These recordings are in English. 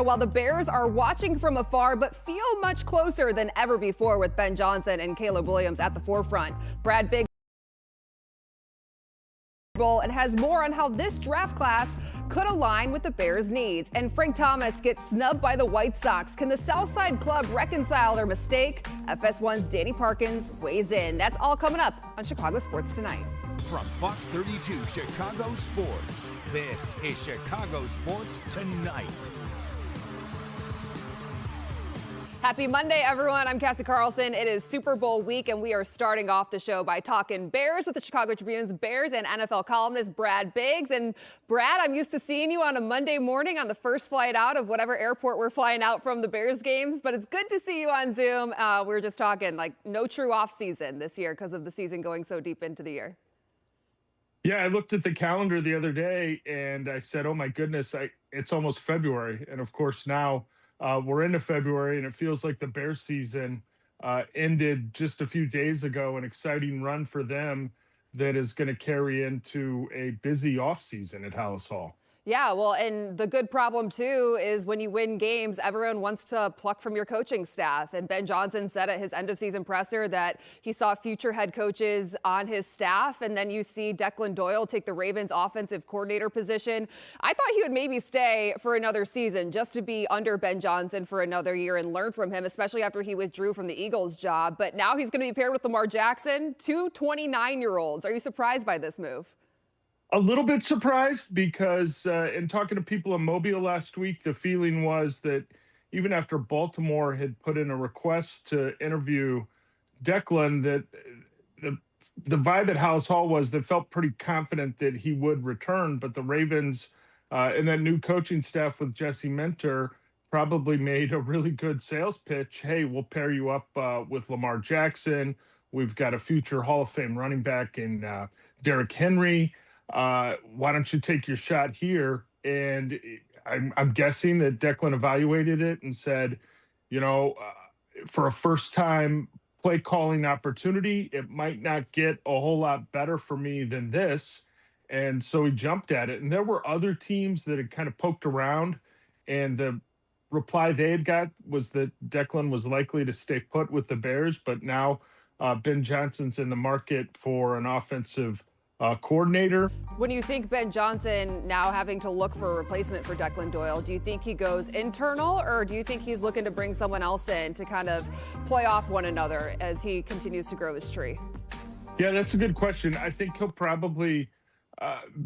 While the Bears are watching from afar but feel much closer than ever before with Ben Johnson and Caleb Williams at the forefront. Brad Biggs and has more on how this draft class could align with the Bears' needs. And Frank Thomas gets snubbed by the White Sox. Can the Southside club reconcile their mistake? FS1's Danny Parkins weighs in. That's all coming up on Chicago Sports Tonight. From Fox 32 Chicago Sports, this is Chicago Sports Tonight. Happy Monday, everyone. I'm Cassie Carlson. It is Super Bowl week, and we are starting off the show by talking Bears with the Chicago Tribune's Bears and NFL columnist Brad Biggs. And Brad, I'm used to seeing you on a Monday morning on the first flight out of whatever airport we're flying out from the Bears games, but it's good to see you on Zoom. We were just talking, like, no true off season this year because of the season going so deep into the year. Yeah, I looked at the calendar the other day and I said, oh my goodness, it's almost February. And of course now we're into February and it feels like the Bears season ended just a few days ago, an exciting run for them that is going to carry into a busy offseason at Hallis Hall. Yeah, well, and the good problem, too, is when you win games, everyone wants to pluck from your coaching staff. And Ben Johnson said at his end-of-season presser that he saw future head coaches on his staff. And then you see Declan Doyle take the Ravens offensive coordinator position. I thought he would maybe stay for another season just to be under Ben Johnson for another year and learn from him, especially after he withdrew from the Eagles job. But now he's going to be paired with Lamar Jackson, two 29-year-olds. Are you surprised by this move? A little bit surprised because in talking to people in Mobile last week, the feeling was that even after Baltimore had put in a request to interview Declan, that the vibe at Hallis Hall was they felt pretty confident that he would return. But the Ravens and that new coaching staff with Jesse Minter probably made a really good sales pitch. Hey, we'll pair you up with Lamar Jackson. We've got a future Hall of Fame running back in Derrick Henry. Why don't you take your shot here? And I'm guessing that Declan evaluated it and said, for a first time play calling opportunity, it might not get a whole lot better for me than this. And so he jumped at it. And there were other teams that had kind of poked around, and the reply they had got was that Declan was likely to stay put with the Bears, but now Ben Johnson's in the market for an offensive coordinator. When you think Ben Johnson now having to look for a replacement for Declan Doyle, do you think he goes internal, or do you think he's looking to bring someone else in to kind of play off one another as he continues to grow his tree? Yeah, that's a good question. I think he'll probably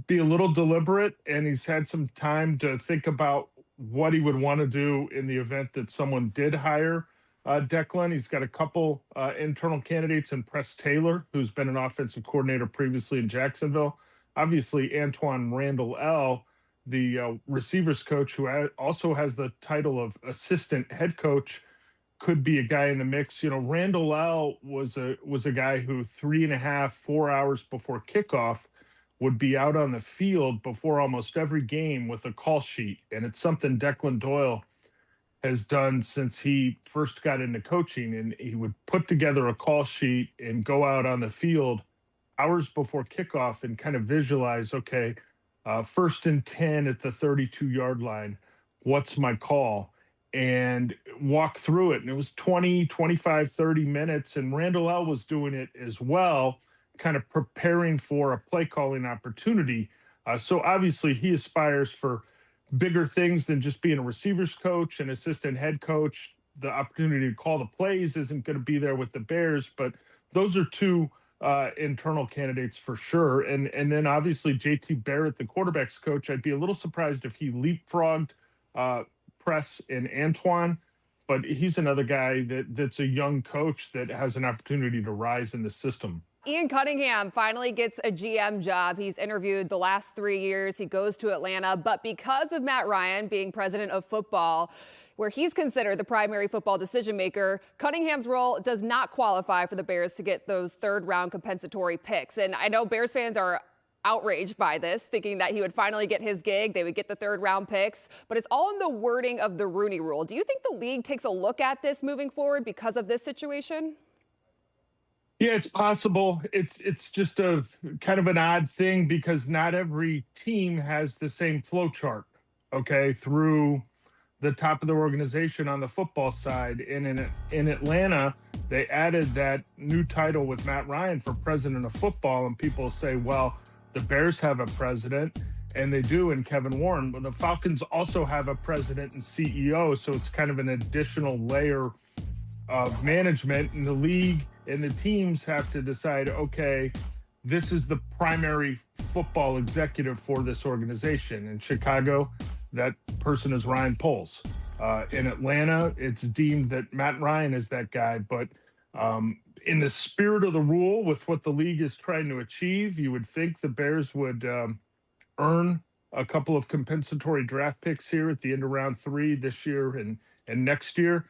be a little deliberate, and he's had some time to think about what he would want to do in the event that someone did hire Declan. He's got a couple internal candidates in Press Taylor, who's been an offensive coordinator previously in Jacksonville. Obviously, Antoine Randall, the receivers coach, who also has the title of assistant head coach, could be a guy in the mix. Randall was a guy who 3.5, 4 hours before kickoff would be out on the field before almost every game with a call sheet. And it's something Declan Doyle has done since he first got into coaching, and he would put together a call sheet and go out on the field hours before kickoff and kind of visualize, okay, 1st and 10 at the 32-yard line, what's my call? And walk through it. And it was 20, 25, 30 minutes. And Randall L. was doing it as well, kind of preparing for a play calling opportunity. So obviously he aspires for bigger things than just being a receivers coach and assistant head coach. The opportunity to call the plays isn't going to be there with the Bears, but those are two internal candidates for sure. And then obviously JT Barrett, the quarterback's coach, I'd be a little surprised if he leapfrogged Press and Antoine, but he's another guy that's a young coach that has an opportunity to rise in the system. Ian Cunningham finally gets a GM job. He's interviewed the last 3 years. He goes to Atlanta, but because of Matt Ryan being president of football, where he's considered the primary football decision maker, Cunningham's role does not qualify for the Bears to get those third-round compensatory picks. And I know Bears fans are outraged by this, thinking that he would finally get his gig, they would get the third-round picks, but it's all in the wording of the Rooney Rule. Do you think the league takes a look at this moving forward because of this situation? Yeah, it's possible. It's just a kind of an odd thing because not every team has the same flow chart, okay, through the top of their organization on the football side. And in Atlanta, they added that new title with Matt Ryan for president of football. And people say, well, the Bears have a president, and they do in Kevin Warren. But the Falcons also have a president and CEO. So it's kind of an additional layer of management, and the league and the teams have to decide, okay, this is the primary football executive for this organization. In Chicago, that person is Ryan Poles. In Atlanta, it's deemed that Matt Ryan is that guy. But in the spirit of the rule, with what the league is trying to achieve, you would think the Bears would earn a couple of compensatory draft picks here at the end of round 3 this year and next year.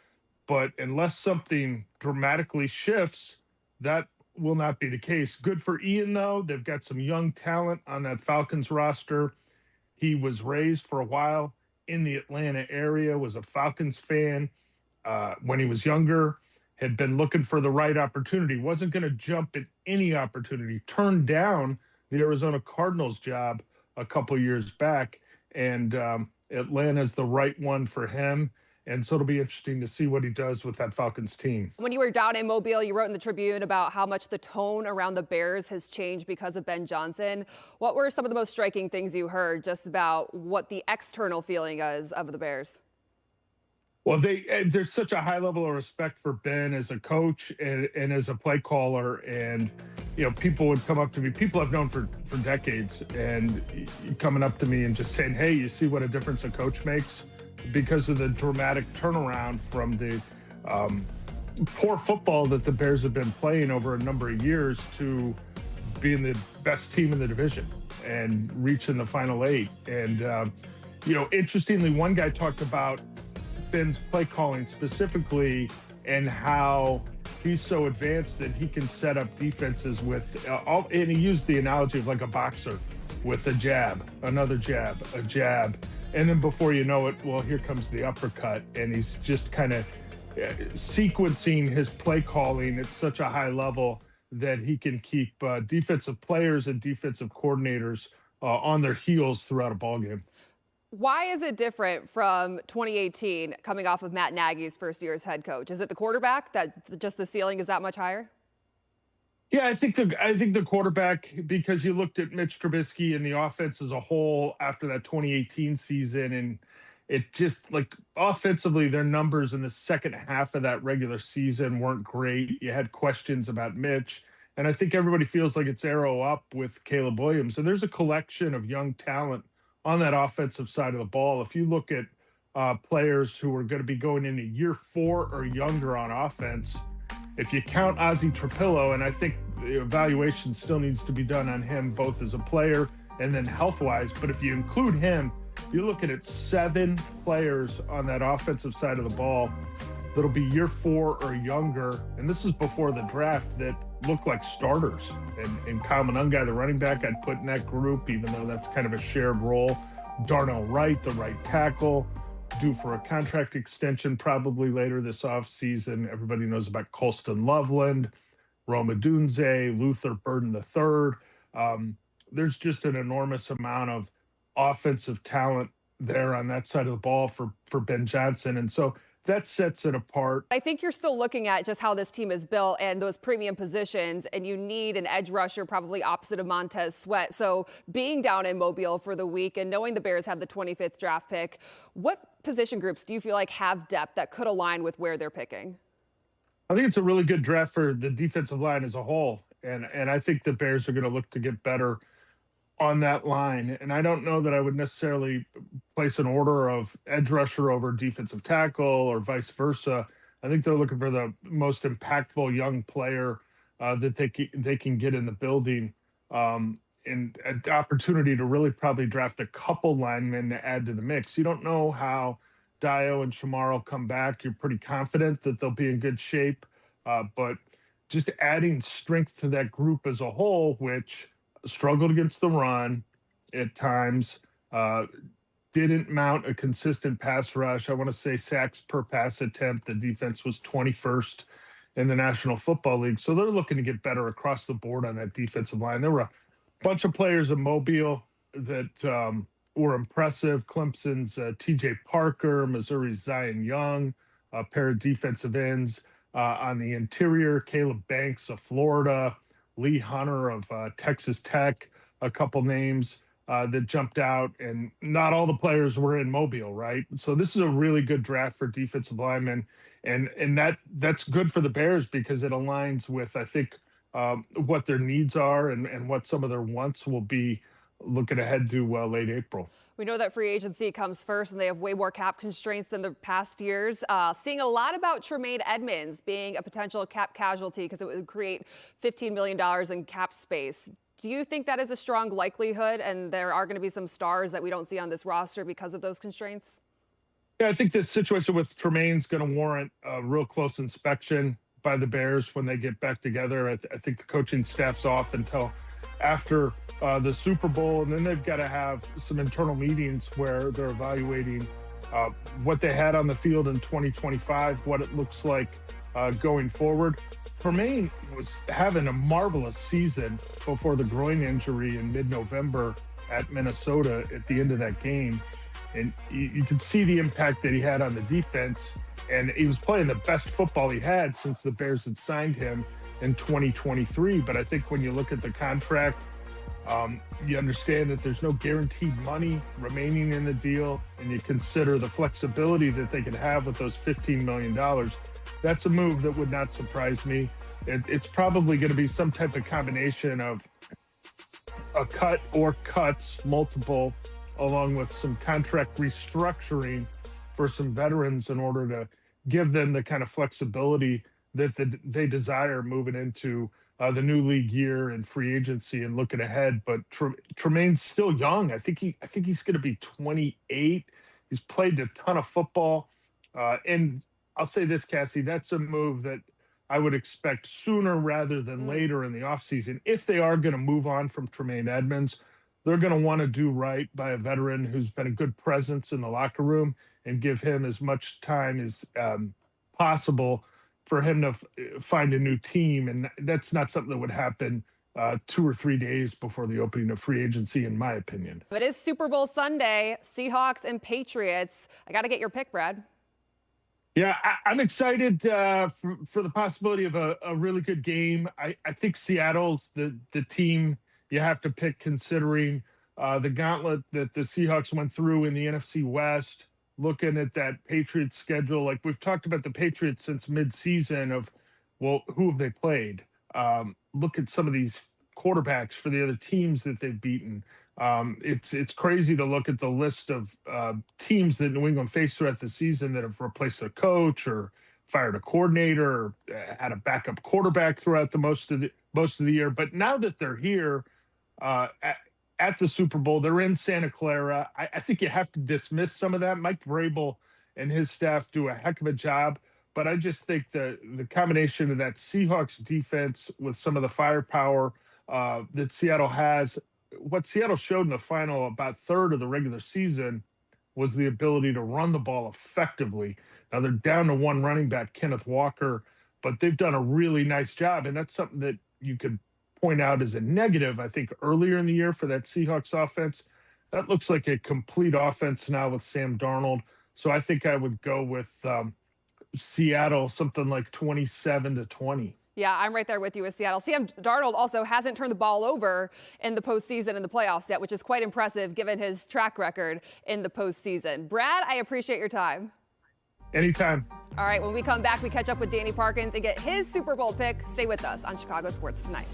But unless something dramatically shifts, that will not be the case. Good for Ian, though. They've got some young talent on that Falcons roster. He was raised for a while in the Atlanta area, was a Falcons fan when he was younger, had been looking for the right opportunity, wasn't going to jump at any opportunity, turned down the Arizona Cardinals job a couple years back, and Atlanta's the right one for him. And so it'll be interesting to see what he does with that Falcons team. When you were down in Mobile, you wrote in the Tribune about how much the tone around the Bears has changed because of Ben Johnson. What were some of the most striking things you heard just about what the external feeling is of the Bears? Well, there's such a high level of respect for Ben as a coach and as a play caller. And, you know, people would come up to me, people I've known for decades, and coming up to me and just saying, hey, you see what a difference a coach makes? Because of the dramatic turnaround from the poor football that the Bears have been playing over a number of years to being the best team in the division and reaching the Final 8. And, you know, interestingly, one guy talked about Ben's play calling specifically and how he's so advanced that he can set up defenses with and he used the analogy of like a boxer with a jab, another jab, a jab. And then before you know it, well, here comes the uppercut. And he's just kind of sequencing his play calling at such a high level that he can keep defensive players and defensive coordinators on their heels throughout a ballgame. Why is it different from 2018 coming off of Matt Nagy's first year as head coach? Is it the quarterback that just the ceiling is that much higher? Yeah, I think the quarterback, because you looked at Mitch Trubisky and the offense as a whole after that 2018 season, and it just like offensively, their numbers in the second half of that regular season weren't great. You had questions about Mitch, and I think everybody feels like it's arrow up with Caleb Williams. And there's a collection of young talent on that offensive side of the ball. If you look at players who are going to be going into year 4 or younger on offense, if you count Ozzie Trapillo, and I think the evaluation still needs to be done on him, both as a player and then health-wise, but if you include him, you're looking at 7 players on that offensive side of the ball that'll be year 4 or younger, and this is before the draft, that look like starters. And Kyle Monungai, the running back, I'd put in that group, even though that's kind of a shared role. Darnell Wright, the right tackle, due for a contract extension probably later this offseason. Everybody knows about Colston Loveland, Roma Dunze, Luther Burden III. There's just an enormous amount of offensive talent there on that side of the ball for Ben Johnson. And so that sets it apart. I think you're still looking at just how this team is built and those premium positions, and you need an edge rusher probably opposite of Montez Sweat. So being down in Mobile for the week and knowing the Bears have the 25th draft pick, what position groups do you feel like have depth that could align with where they're picking? I think it's a really good draft for the defensive line as a whole. And I think the Bears are going to look to get better on that line. And I don't know that I would necessarily place an order of edge rusher over defensive tackle or vice versa. I think they're looking for the most impactful young player that they can get in the building, and an opportunity to really probably draft a couple linemen to add to the mix. You don't know how Dio and Shamar will come back. You're pretty confident that they'll be in good shape, but just adding strength to that group as a whole, which struggled against the run at times, didn't mount a consistent pass rush. I want to say sacks per pass attempt. The defense was 21st in the National Football League. So they're looking to get better across the board on that defensive line. There were a bunch of players in Mobile that were impressive. Clemson's TJ Parker, Missouri's Zion Young, a pair of defensive ends. On the interior, Caleb Banks of Florida, Lee Hunter of Texas Tech, a couple names that jumped out, and not all the players were in Mobile, right? So this is a really good draft for defensive linemen, and that's good for the Bears because it aligns with, I think, what their needs are and what some of their wants will be looking ahead to late April. We know that free agency comes first, and they have way more cap constraints than the past years. Seeing a lot about Tremaine Edmonds being a potential cap casualty because it would create $15 million in cap space. Do you think that is a strong likelihood, and there are going to be some stars that we don't see on this roster because of those constraints? Yeah, I think this situation with Tremaine's going to warrant a real close inspection by the Bears when they get back together. I think the coaching staff's off until after the Super Bowl, and then they've got to have some internal meetings where they're evaluating what they had on the field in 2025, what it looks like going forward. Tremaine was having a marvelous season before the groin injury in mid-November at Minnesota at the end of that game. And you could see the impact that he had on the defense, and he was playing the best football he had since the Bears had signed him in 2023. But I think when you look at the contract, you understand that there's no guaranteed money remaining in the deal, and you consider the flexibility that they could have with those $15 million. That's a move that would not surprise me. It's probably going to be some type of combination of a cut or cuts, multiple, along with some contract restructuring for some veterans in order to give them the kind of flexibility that they desire moving into the new league year and free agency and looking ahead. But Tremaine's still young. I think he's going to be 28. He's played a ton of football. And I'll say this, Cassie, that's a move that I would expect sooner rather than later in the offseason. If they are going to move on from Tremaine Edmonds, they're going to want to do right by a veteran who's been a good presence in the locker room and give him as much time as possible for him to find a new team. And that's not something that would happen 2 or 3 days before the opening of free agency, in my opinion. It is Super Bowl Sunday, Seahawks and Patriots. I got to get your pick, Brad. Yeah, I'm excited for the possibility of a really good game. I think Seattle's the team you have to pick, considering the gauntlet that the Seahawks went through in the NFC West. Looking at that Patriots schedule, like we've talked about the Patriots since midseason of, well, who have they played? Look at some of these quarterbacks for the other teams that they've beaten. It's crazy to look at the list of teams that New England faced throughout the season that have replaced a coach or fired a coordinator or had a backup quarterback throughout the most of the year. But now that they're here at the Super Bowl, they're in Santa Clara. I think you have to dismiss some of that. Mike Vrabel and his staff do a heck of a job, but I just think the combination of that Seahawks defense with some of the firepower that Seattle has, what Seattle showed in the final about third of the regular season was the ability to run the ball effectively. Now they're down to one running back, Kenneth Walker, but they've done a really nice job. And that's something that you could point out as a negative, I think, earlier in the year for that Seahawks offense. That looks like a complete offense now with Sam Darnold. So I think I would go with Seattle, something like 27-20. Yeah, I'm right there with you with Seattle. Sam Darnold also hasn't turned the ball over in the postseason and the playoffs yet, which is quite impressive given his track record in the postseason. Brad, I appreciate your time. Anytime. All right, when we come back, we catch up with Danny Parkins and get his Super Bowl pick. Stay with us on Chicago Sports Tonight.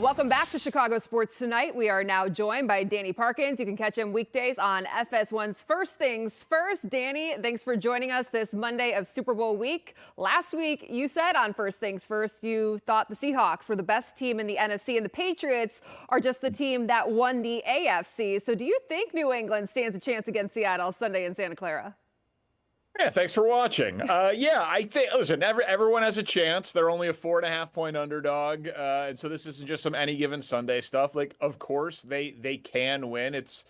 Welcome back to Chicago Sports Tonight. We are now joined by Danny Parkins. You can catch him weekdays on FS1's First Things First. Danny, thanks for joining us this Monday of Super Bowl week. Last week, you said on First Things First, you thought the Seahawks were the best team in the NFC and the Patriots are just the team that won the AFC. So do you think New England stands a chance against Seattle Sunday in Santa Clara? Yeah, thanks for watching. I think, listen, everyone has a chance. They're only a 4.5-point underdog. And so this isn't just some any given Sunday stuff. Like, of course, they can win. It's,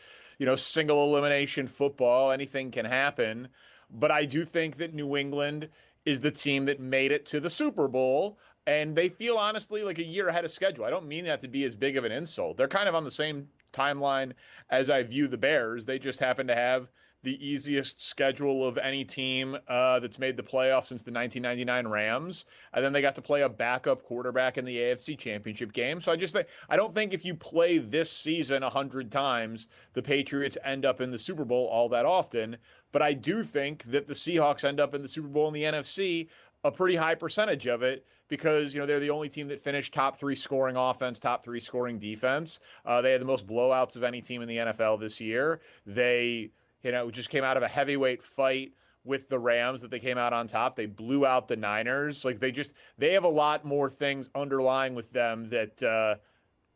single elimination football. Anything can happen. But I do think that New England is the team that made it to the Super Bowl. And they feel, honestly, like a year ahead of schedule. I don't mean that to be as big of an insult. They're kind of on the same timeline as I view the Bears. They just happen to have the easiest schedule of any team that's made the playoffs since the 1999 Rams. And then they got to play a backup quarterback in the AFC Championship game. So I don't think if you play this season 100 times, the Patriots end up in the Super Bowl all that often. But I do think that the Seahawks end up in the Super Bowl in the NFC, a pretty high percentage of it, because, they're the only team that finished top 3 scoring offense, top 3 scoring defense. They had the most blowouts of any team in the NFL this year. They just came out of a heavyweight fight with the Rams that they came out on top. They blew out the Niners. Like they have a lot more things underlying with them that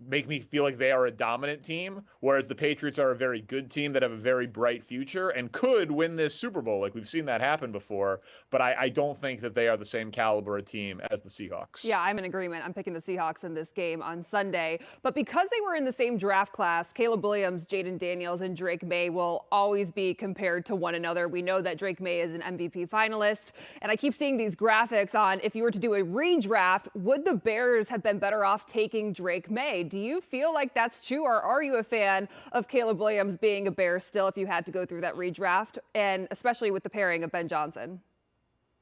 make me feel like they are a dominant team, whereas the Patriots are a very good team that have a very bright future and could win this Super Bowl. Like, we've seen that happen before, but I don't think that they are the same caliber of team as the Seahawks. Yeah, I'm in agreement. I'm picking the Seahawks in this game on Sunday. But because they were in the same draft class, Caleb Williams, Jaden Daniels, and Drake May will always be compared to one another. We know that Drake May is an MVP finalist, and I keep seeing these graphics on if you were to do a redraft, would the Bears have been better off taking Drake May? Do you feel like that's true, or are you a fan of Caleb Williams being a Bear still if you had to go through that redraft, and especially with the pairing of Ben Johnson?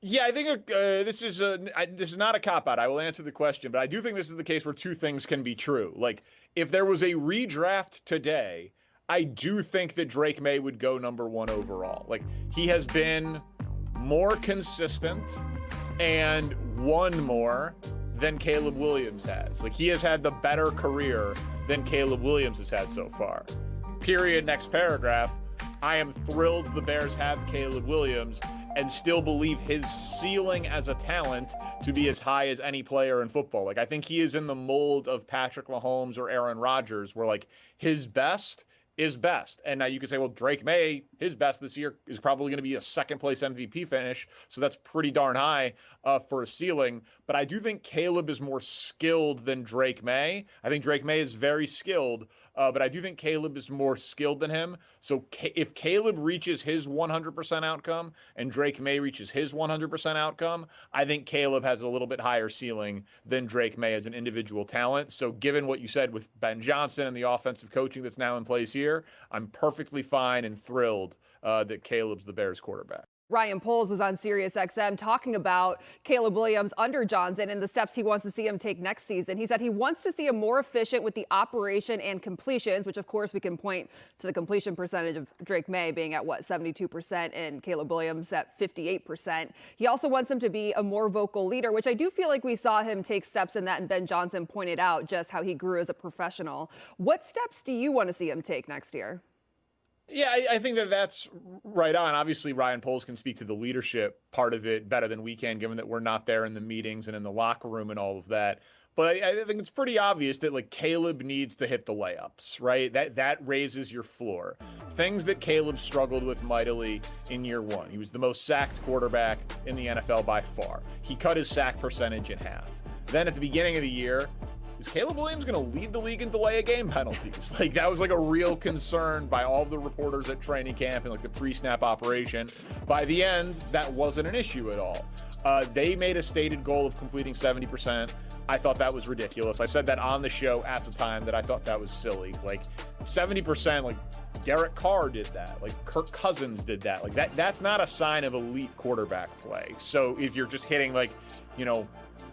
Yeah, I think this is not a cop-out. I will answer the question, but I do think this is the case where two things can be true. Like, if there was a redraft today, I do think that Drake May would go number 1 overall. Like, he has been more consistent and won more than Caleb Williams has. Like, he has had the better career than Caleb Williams has had so far. Period. Next paragraph. I am thrilled the Bears have Caleb Williams and still believe his ceiling as a talent to be as high as any player in football. Like, I think he is in the mold of Patrick Mahomes or Aaron Rodgers, where, like, his best is best. And now you could say, well, Drake May, his best this year is probably going to be a second-place MVP finish, so that's pretty darn high for a ceiling. But I do think Caleb is more skilled than Drake May. I think Drake May is very skilled, but I do think Caleb is more skilled than him. So if Caleb reaches his 100% outcome and Drake May reaches his 100% outcome, I think Caleb has a little bit higher ceiling than Drake May as an individual talent. So given what you said with Ben Johnson and the offensive coaching that's now in place here, I'm perfectly fine and thrilled that Caleb's the Bears quarterback. Ryan Poles was on SiriusXM talking about Caleb Williams under Johnson and the steps he wants to see him take next season. He said he wants to see him more efficient with the operation and completions, which of course we can point to the completion percentage of Drake May being at 72% and Caleb Williams at 58%. He also wants him to be a more vocal leader, which I do feel like we saw him take steps in that, and Ben Johnson pointed out just how he grew as a professional. What steps do you want to see him take next year? Yeah, I think that's right on. Obviously, Ryan Poles can speak to the leadership part of it better than we can, given that we're not there in the meetings and in the locker room and all of that. But I think it's pretty obvious that, like, Caleb needs to hit the layups, right? That raises your floor. Things that Caleb struggled with mightily in year 1. He was the most sacked quarterback in the NFL by far. He cut his sack percentage in half. Then at the beginning of the year, is Caleb Williams going to lead the league in delay of game penalties? Like, that was like a real concern by all of the reporters at training camp and like the pre-snap operation. By the end, that wasn't an issue at all. They made a stated goal of completing 70%. I thought that was ridiculous. I said that on the show at the time, that I thought that was silly. Like, 70%, like, Derek Carr did that. Like, Kirk Cousins did that. Like, that's not a sign of elite quarterback play. So if you're just hitting, like,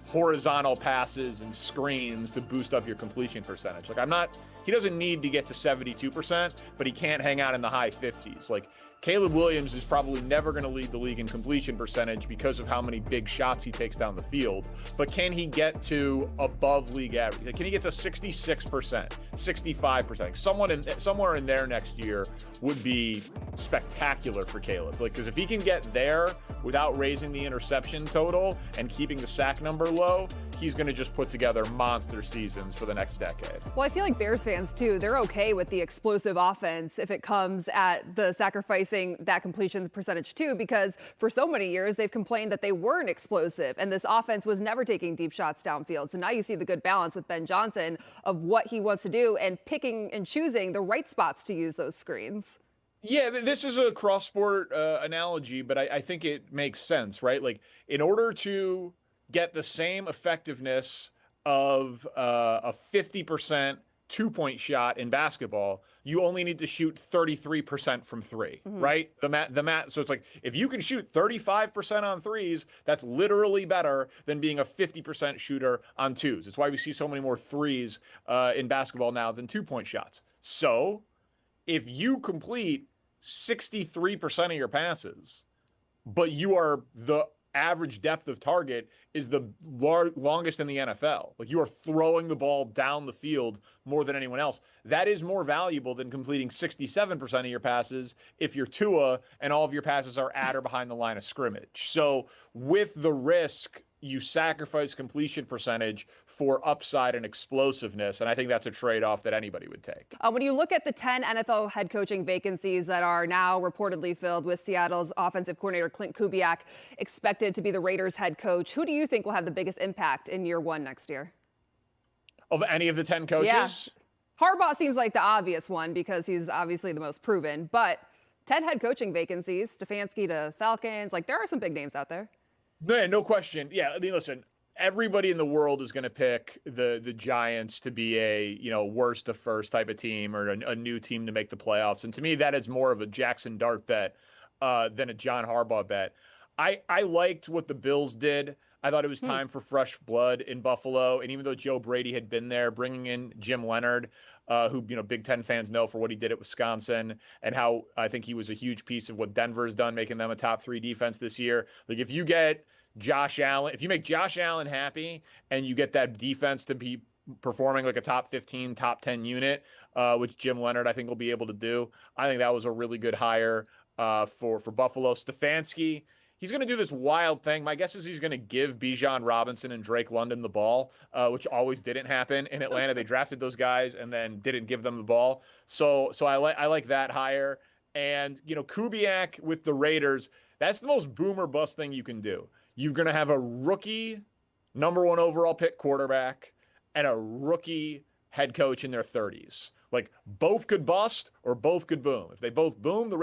horizontal passes and screens to boost up your completion percentage. Like, I'm not he doesn't need to get to 72%, but he can't hang out in the high 50s. Like, Caleb Williams is probably never going to lead the league in completion percentage because of how many big shots he takes down the field. But can he get to above league average? Can he get to 66%, 65%? Somewhere in there next year would be spectacular for Caleb. Like, because if he can get there without raising the interception total and keeping the sack number low, he's going to just put together monster seasons for the next decade. Well, I feel like Bears fans, too, they're okay with the explosive offense if it comes at the sacrificing that completion percentage, too, because for so many years they've complained that they weren't explosive and this offense was never taking deep shots downfield. So now you see the good balance with Ben Johnson of what he wants to do and picking and choosing the right spots to use those screens. Yeah, this is a cross-sport analogy, but I think it makes sense, right? Like, in order to get the same effectiveness of a 50% two-point shot in basketball, you only need to shoot 33% from three, right? So it's like, if you can shoot 35% on threes, that's literally better than being a 50% shooter on twos. It's why we see so many more threes in basketball now than two-point shots. So if you complete 63% of your passes, but you are the average depth of target is the longest in the NFL. Like, you are throwing the ball down the field more than anyone else. That is more valuable than completing 67% of your passes if you're Tua and all of your passes are at or behind the line of scrimmage. So with the risk, you sacrifice completion percentage for upside and explosiveness. And I think that's a trade-off that anybody would take. When you look at the 10 NFL head coaching vacancies that are now reportedly filled with Seattle's offensive coordinator Clint Kubiak expected to be the Raiders head coach, who do you think will have the biggest impact in year one next year? Of any of the 10 coaches? Yeah. Harbaugh seems like the obvious one because he's obviously the most proven. But 10 head coaching vacancies, Stefanski to Falcons, like, there are some big names out there. No question. Yeah, I mean, listen, everybody in the world is going to pick the Giants to be a, worst to first type of team or a new team to make the playoffs. And to me, that is more of a Jackson Dart bet than a John Harbaugh bet. I liked what the Bills did. I thought it was time for fresh blood in Buffalo. And even though Joe Brady had been there, bringing in Jim Leonard, who, Big Ten fans know for what he did at Wisconsin and how I think he was a huge piece of what Denver's done, making them a top 3 defense this year. Like, if you get Josh Allen, if you make Josh Allen happy and you get that defense to be performing like a top 15, top 10 unit, which Jim Leonard, I think, will be able to do, I think that was a really good hire for Buffalo. Stefanski, he's going to do this wild thing. My guess is he's going to give Bijan Robinson and Drake London the ball, which always didn't happen in Atlanta. They drafted those guys and then didn't give them the ball. So I like that hire. And, Kubiak with the Raiders, that's the most boom or bust thing you can do. You're going to have a rookie number 1 overall pick quarterback and a rookie head coach in their 30s. Like, both could bust or both could boom. If they both boom, the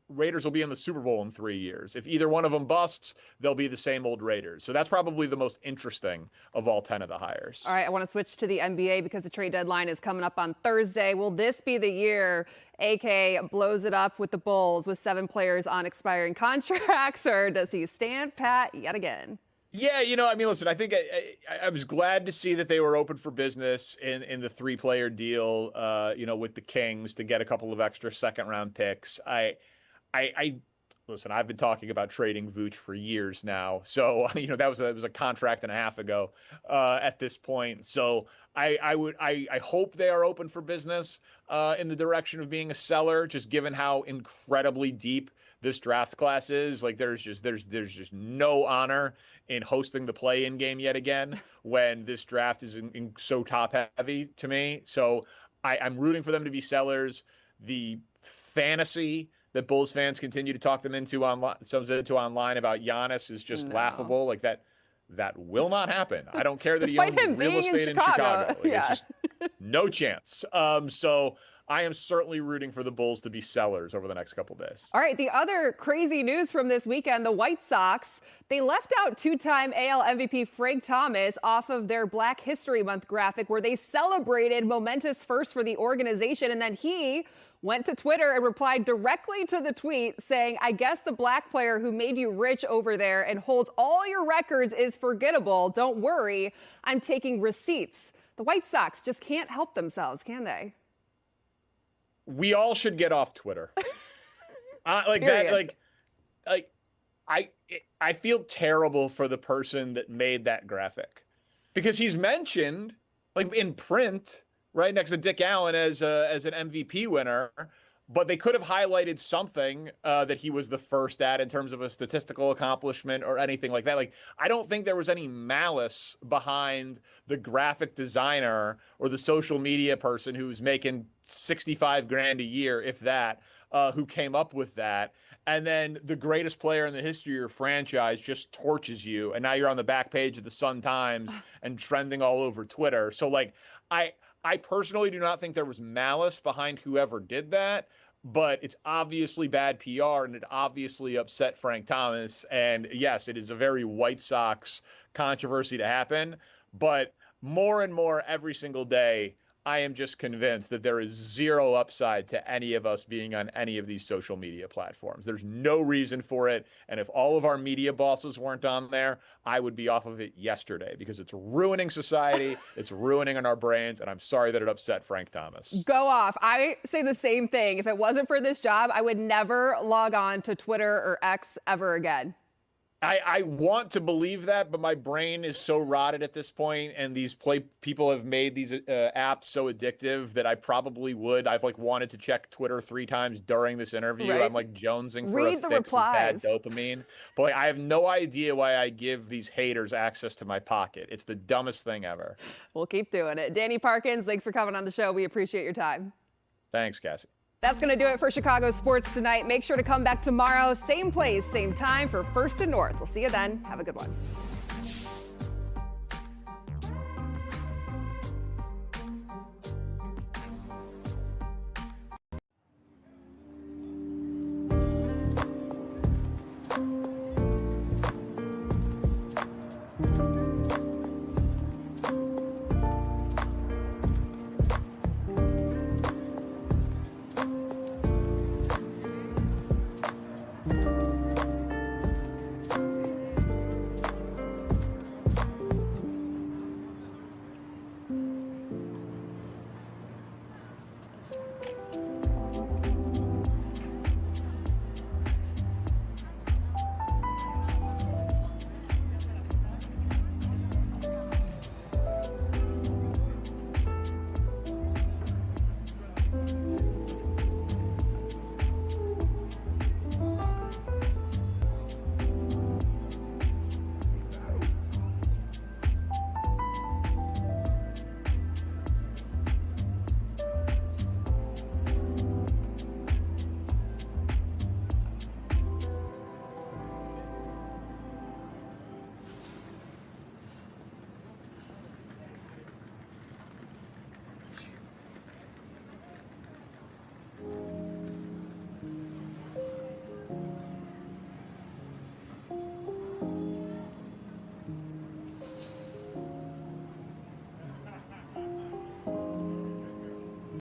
Raiders will be in the Super Bowl in 3 years. If either one of them busts, they'll be the same old Raiders. So that's probably the most interesting of all 10 of the hires. All right, I want to switch to the NBA because the trade deadline is coming up on Thursday. Will this be the year AK blows it up with the Bulls with 7 players on expiring contracts, or does he stand pat yet again? Yeah, listen, I think I was glad to see that they were open for business in the 3-player deal, with the Kings to get a couple of extra second-round picks. Listen, I've been talking about trading Vooch for years now. So, that was a contract and a half ago at this point. So I hope they are open for business in the direction of being a seller, just given how incredibly deep this draft class is. Like, there's just no honor in hosting the play-in game yet again when this draft is in so top heavy to me. So I'm rooting for them to be sellers. The fantasy that Bulls fans continue to talk them into online about Giannis is just laughable. Like, that will not happen. I don't care that Despite he owns real estate in Chicago. Like, yeah. it's just no chance. So I am certainly rooting for the Bulls to be sellers over the next couple of days. All right, the other crazy news from this weekend, the White Sox, they left out 2-time AL MVP Frank Thomas off of their Black History Month graphic where they celebrated momentous first for the organization, and then he went to Twitter and replied directly to the tweet saying, "I guess the black player who made you rich over there and holds all your records is forgettable. Don't worry, I'm taking receipts." The White Sox just can't help themselves, can they? we all should get off Twitter. Like Period. that, I feel terrible for the person that made that graphic, because he's mentioned like in print right next to Dick Allen as an MVP winner, but they could have highlighted something that he was the first at in terms of a statistical accomplishment or anything like that. Like, I don't think there was any malice behind the graphic designer or the social media person who's making 65 grand a year, if that, who came up with that. And then the greatest player in the history of your franchise just torches you, and now you're on the back page of the Sun-Times and trending all over Twitter. So, like, I personally do not think there was malice behind whoever did that, but it's obviously bad PR, and it obviously upset Frank Thomas. And yes, it is a very White Sox controversy to happen, but more and more every single day, I am just convinced that there is zero upside to any of us being on any of these social media platforms. There's no reason for it. And if all of our media bosses weren't on there, I would be off of it yesterday, because it's ruining society. It's ruining our brains. And I'm sorry that it upset Frank Thomas. Go off. I say the same thing. If it wasn't for this job, I would never log on to Twitter or X ever again. I want to believe that, but my brain is so rotted at this point, and these people have made these apps so addictive that I probably would. I've like wanted to check Twitter 3 times during this interview. Right. I'm like jonesing for Read a the fix of bad replies. dopamine. But like, I have no idea why I give these haters access to my pocket. It's the dumbest thing ever. We'll keep doing it. Danny Parkins, thanks for coming on the show. We appreciate your time. Thanks, Cassie. That's going to do it for Chicago Sports Tonight. Make sure to come back tomorrow, same place, same time for First and North. We'll see you then. Have a good one.